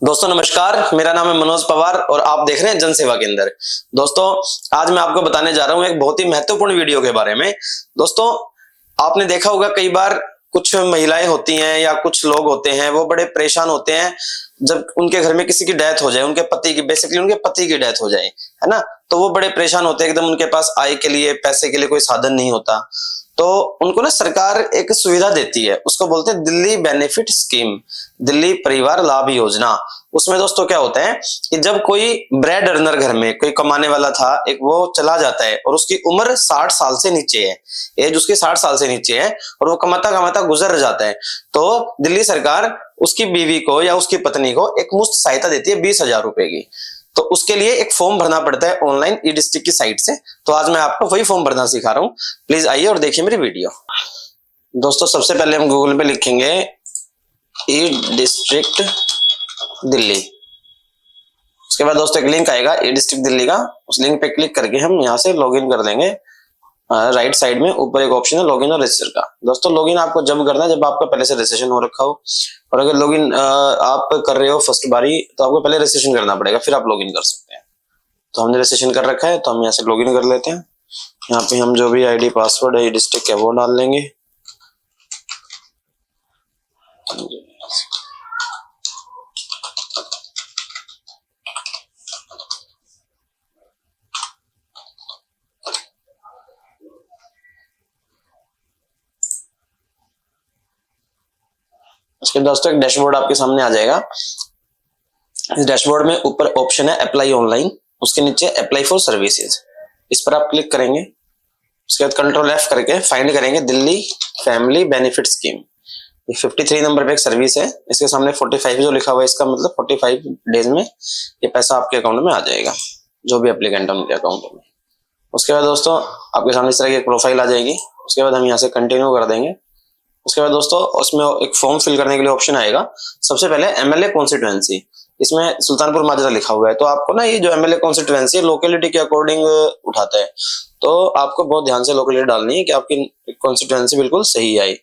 दोस्तों नमस्कार, मेरा नाम है मनोज पवार और आप देख रहे हैं जन सेवा केंद्र। दोस्तों आज मैं आपको बताने जा रहा हूं एक बहुत ही महत्वपूर्ण वीडियो के बारे में। दोस्तों आपने देखा होगा कई बार कुछ महिलाएं होती हैं या कुछ लोग होते हैं वो बड़े परेशान होते हैं जब उनके घर में किसी की डेथ हो जाए, उनके पति की, बेसिकली उनके पति की डेथ हो जाए, है ना। तो वो बड़े परेशान होते हैं, एकदम उनके पास आय के लिए, पैसे के लिए कोई साधन नहीं होता। तो उनको ना सरकार एक सुविधा देती है, उसको बोलते हैं दिल्ली बेनिफिट स्कीम, दिल्ली परिवार लाभ योजना। उसमें दोस्तों क्या होता है कि जब कोई ब्रेड अर्नर घर में कोई कमाने वाला था, एक वो चला जाता है और उसकी उम्र 60 साल से नीचे है, एज उसकी 60 साल से नीचे है और वो कमाता कमाता गुजर जाता है, तो दिल्ली सरकार उसकी बीवी को या उसकी पत्नी को एक मुफ्त सहायता देती है 20,000 रुपए की। तो उसके लिए एक फॉर्म भरना पड़ता है ऑनलाइन ई डिस्ट्रिक्ट की साइट से। तो आज मैं आपको वही फॉर्म भरना सिखा रहा हूँ, प्लीज आइए और देखिए मेरी वीडियो। दोस्तों सबसे पहले हम गूगल पे लिखेंगे ई डिस्ट्रिक्ट दिल्ली। उसके बाद दोस्तों एक लिंक आएगा ई डिस्ट्रिक्ट दिल्ली का, उस लिंक पे क्लिक करके हम यहाँ से लॉगिन कर देंगे। राइट साइड में ऊपर एक ऑप्शन है लॉगिन और रजिस्टर का। दोस्तों लॉगिन आपको जब करना है जब आपका पहले से रजिस्ट्रेशन हो रखा हो, और अगर लॉगिन आप कर रहे हो फर्स्ट बारी तो आपको पहले रजिस्ट्रेशन करना पड़ेगा, फिर आप लॉगिन कर सकते हैं। तो हमने रजिस्ट्रेशन कर रखा है तो हम यहाँ से लॉगिन कर लेते हैं। यहाँ पे हम जो भी आईडी पासवर्ड है डिस्ट्रिक्ट है वो डाल लेंगे। उसके दोस्तों एक डैशबोर्ड आपके सामने आ जाएगा। इस डैशबोर्ड में ऊपर ऑप्शन है अप्लाई ऑनलाइन, उसके नीचे अप्लाई फॉर सर्विसेज, इस पर आप क्लिक करेंगे। उसके बाद कंट्रोल F करके फाइंड करेंगे दिल्ली फैमिली बेनिफिट स्कीम। ये 53 नंबर पे एक सर्विस है, इसके सामने 45 जो लिखा हुआ है, इसका मतलब 45 डेज में ये पैसा आपके अकाउंट में आ जाएगा, जो भी एप्लीकेंट है उनके अकाउंट में। उसके बाद दोस्तों आपके सामने इस तरह की एक प्रोफाइल आ जाएगी। उसके बाद हम यहाँ से कंटिन्यू कर देंगे। उसके बाद दोस्तों उसमें एक फॉर्म फिल करने के लिए ऑप्शन आएगा। सबसे पहले एमएलए कॉन्स्टिट्यूएंसी, इसमें सुल्तानपुर माजरा लिखा हुआ है, तो आपको ना ये जो एमएलए कॉन्स्टिट्यूएंसी है लोकेलिटी के अकॉर्डिंग उठाता है, तो आपको बहुत ध्यान से लोकेलिटी डालनी है कि आपकी कॉन्स्टिट्यूएंसी बिल्कुल सही आई।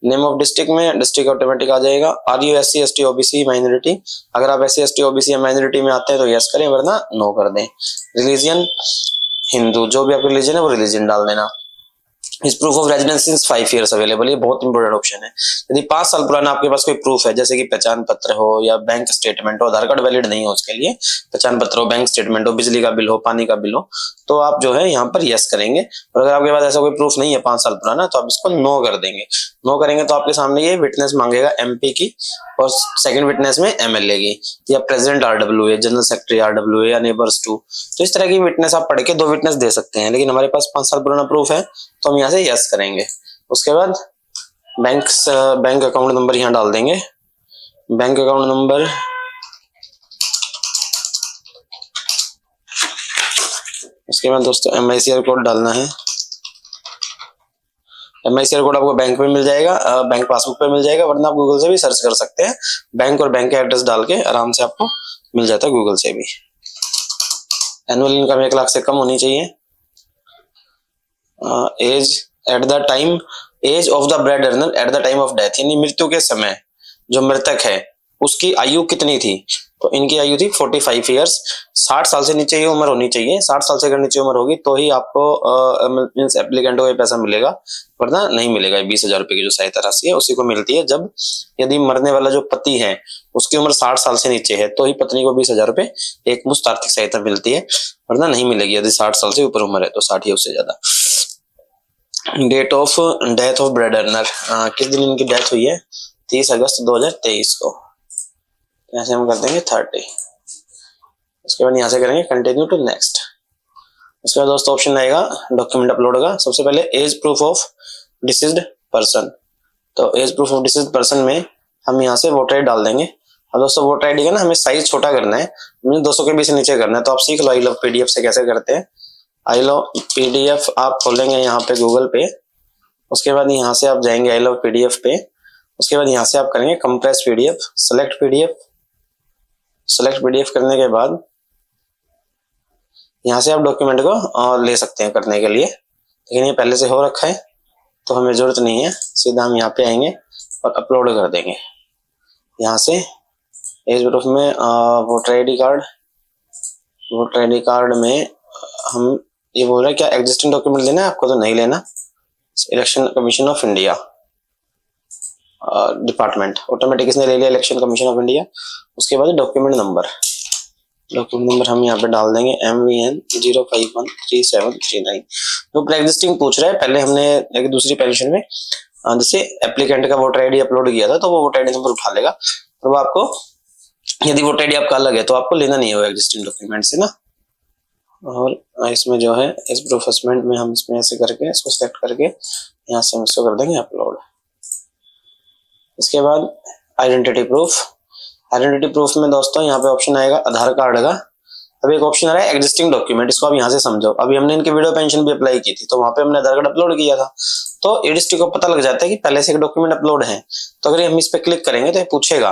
नेम ऑफ डिस्ट्रिक्ट में डिस्ट्रिक्ट ऑटोमेटिक आ जाएगा। Are you SC ST OBC minority, अगर आप SC ST OBC या माइनॉरिटी में आते हैं तो यस करें, वरना नो कर दें। रिलीजन हिंदू, जो भी आपका रिलीजन है वो रिलीजन डाल देना। इस proof of residence since 5 years available, ये बहुत इंपॉर्टेंट ऑप्शन है। यदि 5 साल पुराना आपके पास कोई प्रूफ है, जैसे कि पहचान पत्र हो या बैंक स्टेटमेंट हो, आधार कार्ड वैलिड नहीं हो उसके लिए, पहचान पत्र हो, बैंक स्टेटमेंट हो, बिजली का बिल हो, पानी का बिल हो, तो आप जो है यहाँ पर यस करेंगे। और अगर आपके पास ऐसा कोई प्रूफ नहीं है 5 साल पुराना, तो आप इसको नो कर देंगे। नो करेंगे तो आपके सामने ये विटनेस मांगेगा MP की, और सेकंड विटनेस में MLA की, या president RWA, general secretary RWA या नेबर्स 2। तो इस तरह की विटनेस आप पढ़ के 2 विटनेस दे सकते हैं, लेकिन हमारे पास 5 साल पुराना प्रूफ है तो हम यहाँ से यस करेंगे। उसके बाद बैंक अकाउंट नंबर यहाँ डाल देंगे। बैंक अकाउंट नंबर उसके बाद दोस्तों MICR कोड डालना है। MICR कोड आपको बैंक पे मिल जाएगा, बैंक पासबुक पे मिल जाएगा, वरना आप गूगल से भी सर्च कर सकते हैं। बैंक और बैंक का एड्रेस डाल के आराम से आपको मिल जाता है गूगल से भी। एनुअल इनकम 1 लाख से कम होनी चाहिए। Age at the time, age of the bread earner at the time of death, यानी मृत्यु के समय जो मृतक है उसकी आयु कितनी थी, तो इनकी आयु थी 45 ईयर्स। 60 साल से नीचे ही उम्र होनी चाहिए। 60 साल से अगर नीचे उम्र होगी तो ही आपको मींस एप्लीकेंट को ये पैसा मिलेगा, वरना नहीं मिलेगा। 20,000 रुपए की जो सहायता राशि है उसी को मिलती है जब यदि मरने वाला जो पति है उसकी उम्र 60 साल से नीचे है, तो ही पत्नी को 20,000 रुपए एक मुफ्त आर्थिक सहायता मिलती है, वरना नहीं मिलेगी यदि 60 साल से ऊपर उम्र है, तो 60 या उससे ज्यादा। Date of death of bread earner, किस दिन इनकी डेथ हुई है, 30 अगस्त 2023 को, ऐसे हम कर देंगे 30। उसके बाद यहाँ से करेंगे कंटिन्यू टू नेक्स्ट। उसके बाद दोस्तों ऑप्शन आएगा डॉक्यूमेंट अपलोड का। सबसे पहले age proof of deceased person, तो age proof of deceased person में हम यहाँ से वोटर आईडी डाल देंगे। अब दोस्तों वोटर आईडी का ना हमें साइज छोटा करना है, 200 के से नीचे करना है, तो आप सीख लो आई लव PDF से कैसे करते हैं। आई लव PDF आप खोलेंगे यहाँ पे गूगल पे। उसके बाद यहाँ से आप जाएंगे आई लव PDF पे। उसके बाद यहाँ से आप करेंगे compress PDF, select PDF। Select PDF करने के बाद यहाँ से आप डॉक्यूमेंट को ले सकते हैं करने के लिए, लेकिन ये पहले से हो रखा है तो हमें जरूरत नहीं है। सीधा हम यहाँ पे आएंगे और अपलोड कर देंगे। यहाँ से एज प्रूफ में voter ID card, voter ID card में हम ये बोल रहे हैं क्या एग्जिस्टिंग डॉक्यूमेंट लेना है आपको, तो नहीं लेना। Election commission of India department automatic इसने ले लिया, इलेक्शन कमीशन ऑफ इंडिया। उसके बाद डॉक्यूमेंट नंबर, डॉक्यूमेंट नंबर हम यहाँ पे डाल देंगे MVN 0513739। जो एग्जिस्टिंग पूछ रहा है, पहले हमने एक दूसरी पेंशन में जैसे एप्लीकेंट का वोटर आईडी अपलोड किया था, तो वो वोटर आईडी नंबर उठा लेगा। और वो आपको यदि वोटर आईडी आपका अलग है तो आपको लेना नहीं होगा एग्जिस्टिंग डॉक्यूमेंट से ना। और इसमें जो है इस प्रोफेसमेंट में हम इसमें ऐसे करके इसको सेलेक्ट करके यहाँ से हम इसको कर देंगे अपलोड। इसके बाद आइडेंटिटी प्रूफ, आइडेंटिटी प्रूफ में दोस्तों यहाँ पे ऑप्शन आएगा आधार कार्ड का। अब एक ऑप्शन आ रहा है एग्जिस्टिंग डॉक्यूमेंट, इसको आप यहाँ से समझो। अभी हमने इनके विडो पेंशन भी अप्लाई की थी, तो वहां पे हमने आधार कार्ड अपलोड किया था, तो एडीएसटी को पता लग जाता है कि पहले से एक डॉक्यूमेंट अपलोड है। तो अगर हम इस पे क्लिक करेंगे तो ये पूछेगा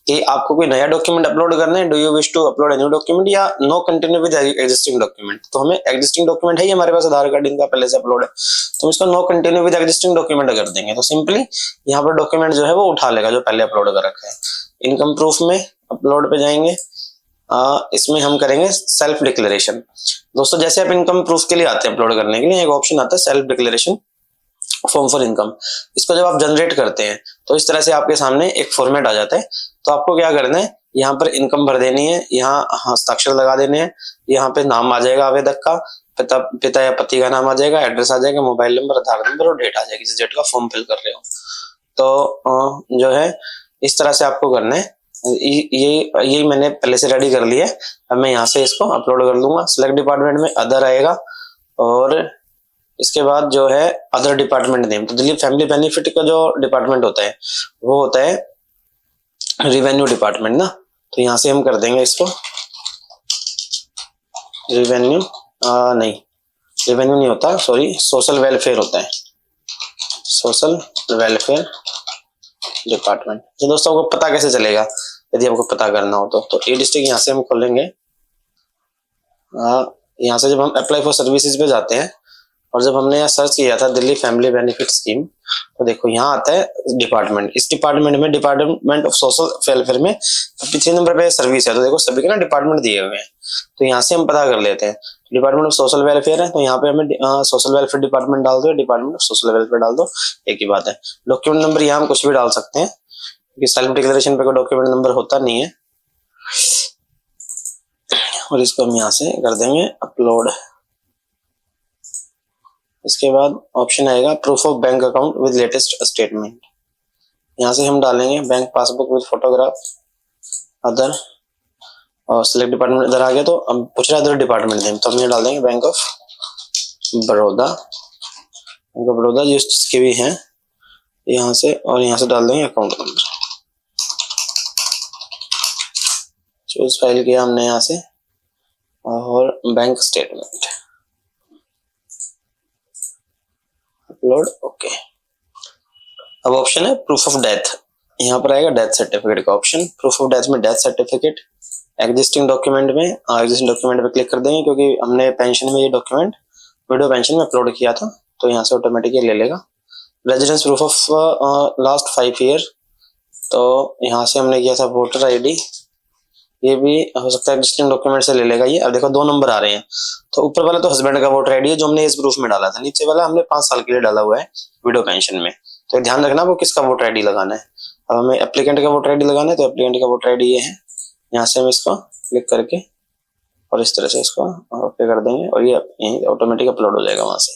कि आपको कोई नया डॉक्यूमेंट अपलोड करना है, do you wish to upload a new document या no continue with existing document. तो हमें एग्जिस्टिंग डॉक्यूमेंट है, हमारे पास आधार कार्ड इनका पहले से अपलोड है, तो हम इसको no continue with existing document कर देंगे। तो सिंपली यहाँ पर डॉक्यूमेंट जो है वो उठा लेगा जो पहले अपलोड कर रखा है। इनकम प्रूफ में अपलोड पे जाएंगे, इसमें हम करेंगे सेल्फ डिक्लेरेशन। दोस्तों जैसे आप इनकम प्रूफ के लिए आते हैं अपलोड करने के लिए, एक ऑप्शन आता है self declaration form for income. इसको जब आप जनरेट करते हैं तो इस तरह से आपके सामने एक फॉर्मेट आ जाता है। तो आपको क्या करना है, यहाँ पर इनकम भर देनी है, यहाँ हस्ताक्षर लगा देने हैं, यहाँ पे नाम आ जाएगा आवेदक का, पिता या पति का नाम आ जाएगा, एड्रेस आ जाएगा, मोबाइल नंबर, आधार नंबर और डेट आ जाएगी जिस डेट का फॉर्म फिल कर रहे हो। तो जो है इस तरह से आपको करना है। यही मैंने पहले से रेडी कर लिया है। अब मैं यहाँ से इसको अपलोड कर दूंगा। सिलेक्ट डिपार्टमेंट में अदर आएगा और इसके बाद जो है अदर डिपार्टमेंट नेम, तो दिल्ली फैमिली बेनिफिट का जो डिपार्टमेंट होता है वो होता है रिवेन्यू डिपार्टमेंट ना। तो यहाँ से हम कर देंगे इसको रिवेन्यू, नहीं रिवेन्यू नहीं होता, सॉरी सोशल वेलफेयर होता है, सोशल वेलफेयर डिपार्टमेंट। तो दोस्तों आपको पता कैसे चलेगा यदि आपको पता करना हो तो ए डिस्ट्रिक्ट यहाँ से हम खोलेंगे। यहाँ से जब हम अप्लाई फॉर सर्विसेज पे जाते हैं और जब हमने यहाँ सर्च किया था दिल्ली फैमिली बेनिफिट स्कीम, तो देखो यहाँ आता है डिपार्टमेंट। इस डिपार्टमेंट में डिपार्टमेंट ऑफ सोशल वेलफेयर में 53 नंबर पे सर्विस है। तो देखो सभी के ना डिपार्टमेंट दिए हुए हैं, तो यहाँ से हम पता कर लेते हैं। डिपार्टमेंट ऑफ सोशल वेलफेयर है तो यहाँ पे हमें सोशल वेलफेयर डिपार्टमेंट डाल दो, डिपार्टमेंट ऑफ सोशल वेलफेयर डाल दो, एक ही बात है। डॉक्यूमेंट नंबर यहाँ हम कुछ भी डाल सकते हैं क्योंकि सेल्फ डिक्लेरेशन पे कोई डॉक्यूमेंट नंबर होता नहीं है। और इसको हम यहाँ से कर देंगे अपलोड। इसके बाद ऑप्शन आएगा proof of bank account with latest statement. यहाँ से हम डालेंगे bank passbook with photograph, other, और सिलेक्ट डिपार्टमेंट इधर आ गया। तो अब पूछ रहा है अदर डिपार्टमेंट नेम, तो हम ये डाल देंगे bank of Baroda, bank of Baroda जिसके भी हैं यहाँ से, और यहाँ से डाल देंगे अकाउंट नंबर। चूज फाइल किया हमने यहाँ से और बैंक स्टेटमेंट अपलोड, ओके। अब ऑप्शन है प्रूफ ऑफ डेथ, यहाँ पर आएगा डेथ सर्टिफिकेट का ऑप्शन। प्रूफ ऑफ डेथ में डेथ सर्टिफिकेट, एग्जिस्टिंग डॉक्यूमेंट में एग्जिस्टिंग डॉक्यूमेंट पे क्लिक कर देंगे क्योंकि हमने पेंशन में ये डॉक्यूमेंट विडो पेंशन में अपलोड किया था, तो यहाँ से ऑटोमेटिक ले लेगा। Residence proof of last 5 year, तो यहाँ से हमने किया था वोटर आईडी, ये भी हो सकता है एग्जिस्टिंग डॉक्यूमेंट से ले लेगा ये। अब देखो 2 नंबर आ रहे हैं, तो ऊपर वाला तो हस्बैंड का वोटर आईडी है जो हमने इस प्रूफ में डाला था, नीचे वाला हमने 5 साल के लिए डाला हुआ है विडो पेंशन में। तो ध्यान रखना वो किसका वोटर आईडी लगाना है। अब हमें एप्लीकेंट का वोटर आईडी लगाना है, तो एप्लीकेंट का वोटर आईडी ये है। यहाँ से हम इसको क्लिक करके और इस तरह से इसको ओके कर देंगे और ये यहीं ऑटोमेटिक अपलोड हो जाएगा वहां से।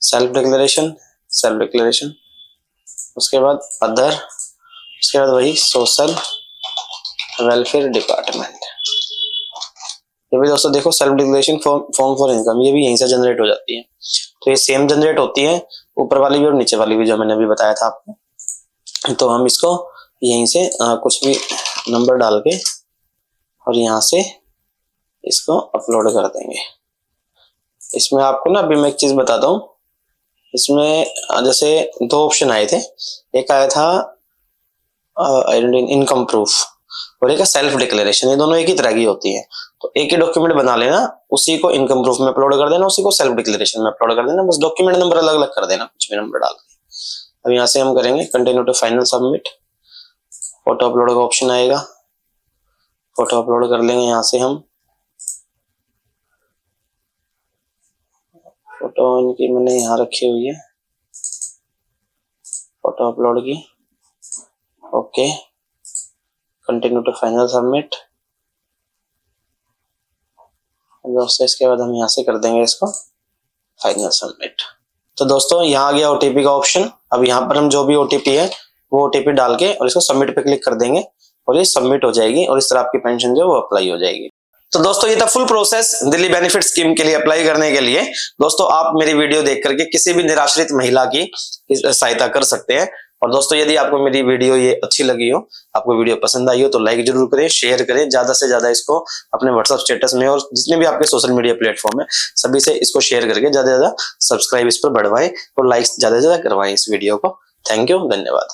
सेल्फ डिक्लेरेशन, सेल्फ डिक्लेरेशन, उसके बाद अदर, उसके बाद वही सोशल वेलफेयर डिपार्टमेंट। ये भी दोस्तों देखो self declaration form for income, ये भी यहीं से जनरेट हो जाती है। तो ये सेम जनरेट होती है ऊपर वाली भी और नीचे वाली भी, जो मैंने अभी बताया था आपको। तो हम इसको यहीं से कुछ भी नंबर डाल के और यहाँ से इसको अपलोड कर देंगे। इसमें आपको ना अभी मैं एक चीज बताता हूँ, इसमें जैसे 2 ऑप्शन आए थे, एक आया था इनकम प्रूफ और एक सेल्फ डिक्लेरेशन। ये दोनों एक ही तरह की होती है, तो एक ही डॉक्यूमेंट बना लेना, उसी को इनकम प्रूफ में अपलोड कर देना, उसी को सेल्फ डिक्लेरेशन में अपलोड कर देना, बस डॉक्यूमेंट नंबर अलग अलग कर देना, कुछ भी नंबर डाल के। अब यहाँ से हम करेंगे continue to final submit, photo upload का ऑप्शन आएगा, फोटो अपलोड कर लेंगे यहाँ से हम। फोटो इनकी मैंने यहाँ रखी हुई है, फोटो अपलोड की। Okay, continue to final submit. दोस्तों इसके बाद हम यहाँ से कर देंगे इसको फाइनल सबमिट। तो दोस्तों यहाँ आ गया ओटीपी का ऑप्शन। अब यहाँ पर हम जो भी ओटीपी है वो ओटीपी डाल के और इसको सबमिट पे क्लिक कर देंगे और ये सबमिट हो जाएगी और इस तरह आपकी पेंशन जो है वो अप्लाई हो जाएगी। तो दोस्तों ये था full process Delhi benefit scheme के लिए अप्लाई करने के लिए। दोस्तों आप मेरी वीडियो देख करके किसी भी निराश्रित महिला की सहायता कर सकते हैं। और दोस्तों यदि आपको मेरी वीडियो ये अच्छी लगी हो, आपको वीडियो पसंद आई हो, तो लाइक जरूर करें, शेयर करें, ज्यादा से ज्यादा इसको अपने व्हाट्सएप स्टेटस में और जितने भी आपके सोशल मीडिया प्लेटफॉर्म है सभी से इसको शेयर करके ज्यादा से ज्यादा सब्सक्राइब इस पर बढ़वाएं और लाइक ज्यादा से ज्यादा करवाएं इस वीडियो को। थैंक यू, धन्यवाद।